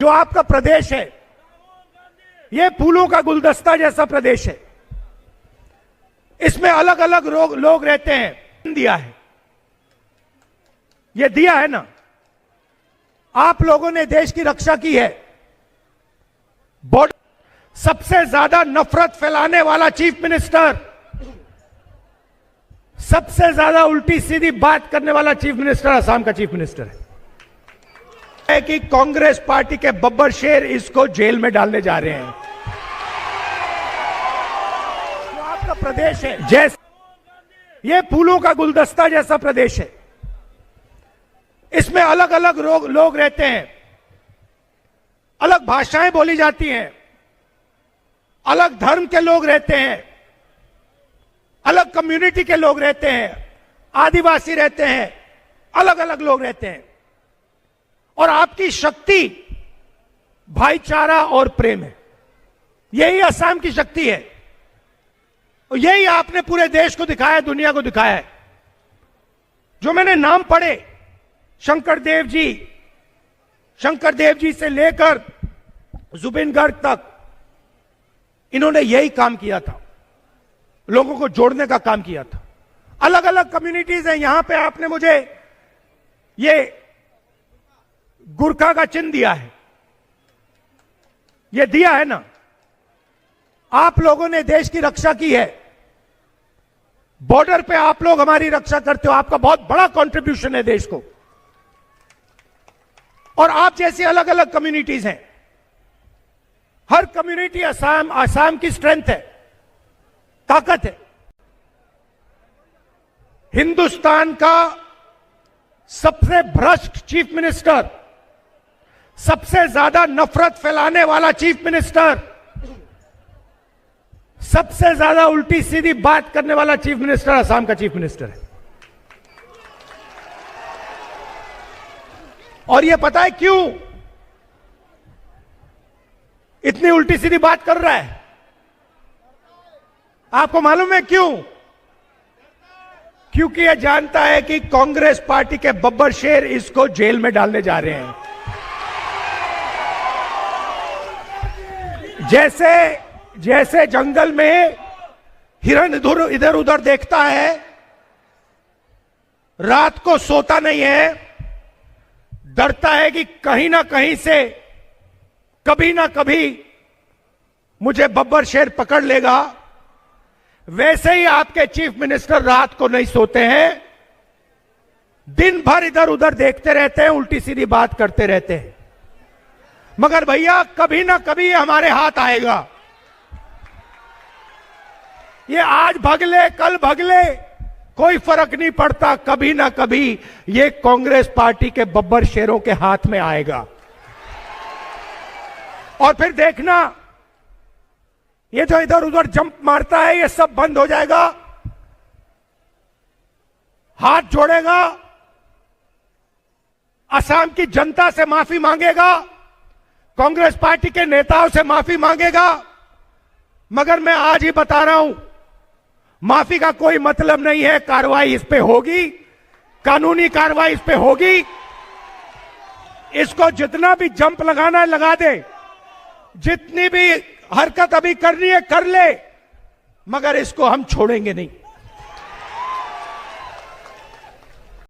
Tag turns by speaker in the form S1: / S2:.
S1: जो आपका प्रदेश है ये फूलों का गुलदस्ता जैसा प्रदेश है। इसमें अलग अलग लोग रहते हैं। दिया है, ये दिया है ना, आप लोगों ने देश की रक्षा की है। सबसे ज्यादा नफरत फैलाने वाला चीफ मिनिस्टर, सबसे ज्यादा उल्टी सीधी बात करने वाला चीफ मिनिस्टर असम का चीफ मिनिस्टर है कि कांग्रेस पार्टी के बब्बर शेर इसको जेल में डालने जा रहे हैं। जो आपका प्रदेश है जैसे ये फूलों का गुलदस्ता जैसा प्रदेश है। इसमें अलग अलग लोग रहते हैं, अलग भाषाएं बोली जाती हैं, अलग धर्म के लोग रहते हैं, अलग कम्युनिटी के लोग रहते हैं, आदिवासी रहते हैं, अलग अलग लोग रहते हैं। और आपकी शक्ति भाईचारा और प्रेम है। यही असम की शक्ति है और यही आपने पूरे देश को दिखाया, दुनिया को दिखाया है। जो मैंने नाम पढ़े, शंकर देव जी से लेकर जुबिन गर्ग तक, इन्होंने यही काम किया था, लोगों को जोड़ने का काम किया था। अलग अलग कम्युनिटीज हैं। यहां पे आपने मुझे ये गुरखा का चिन्ह दिया है, ये दिया है ना, आप लोगों ने देश की रक्षा की है। बॉर्डर पे आप लोग हमारी रक्षा करते हो, आपका बहुत बड़ा कंट्रीब्यूशन है देश को। और आप जैसी अलग अलग कम्युनिटीज हैं। हर कम्युनिटी असम की स्ट्रेंथ है, ताकत है। हिंदुस्तान का सबसे भ्रष्ट चीफ मिनिस्टर, सबसे ज्यादा नफरत फैलाने वाला चीफ मिनिस्टर, सबसे ज्यादा उल्टी सीधी बात करने वाला चीफ मिनिस्टर असम का चीफ मिनिस्टर है। और यह पता है क्यों इतनी उल्टी सीधी बात कर रहा है? आपको मालूम है क्यों? क्योंकि यह जानता है कि कांग्रेस पार्टी के बब्बर शेर इसको जेल में डालने जा रहे हैं। जैसे जंगल में हिरण इधर उधर देखता है, रात को सोता नहीं है, डरता है कि कहीं ना कहीं से कभी ना कभी मुझे बब्बर शेर पकड़ लेगा, वैसे ही आपके चीफ मिनिस्टर रात को नहीं सोते हैं, दिन भर इधर उधर देखते रहते हैं, उल्टी सीधी बात करते रहते हैं। मगर भैया कभी ना कभी ये हमारे हाथ आएगा। ये आज भगले कल भगले कोई फर्क नहीं पड़ता, कभी ना कभी ये कांग्रेस पार्टी के बब्बर शेरों के हाथ में आएगा। और फिर देखना, ये जो इधर उधर जंप मारता है ये सब बंद हो जाएगा, हाथ जोड़ेगा, असम की जनता से माफी मांगेगा, कांग्रेस पार्टी के नेताओं से माफी मांगेगा। मगर मैं आज ही बता रहा हूं, माफी का कोई मतलब नहीं है, कार्रवाई इस पे होगी, कानूनी कार्रवाई इस पे होगी। इसको जितना भी जंप लगाना है लगा दे, जितनी भी हरकत अभी करनी है कर ले, मगर इसको हम छोड़ेंगे नहीं।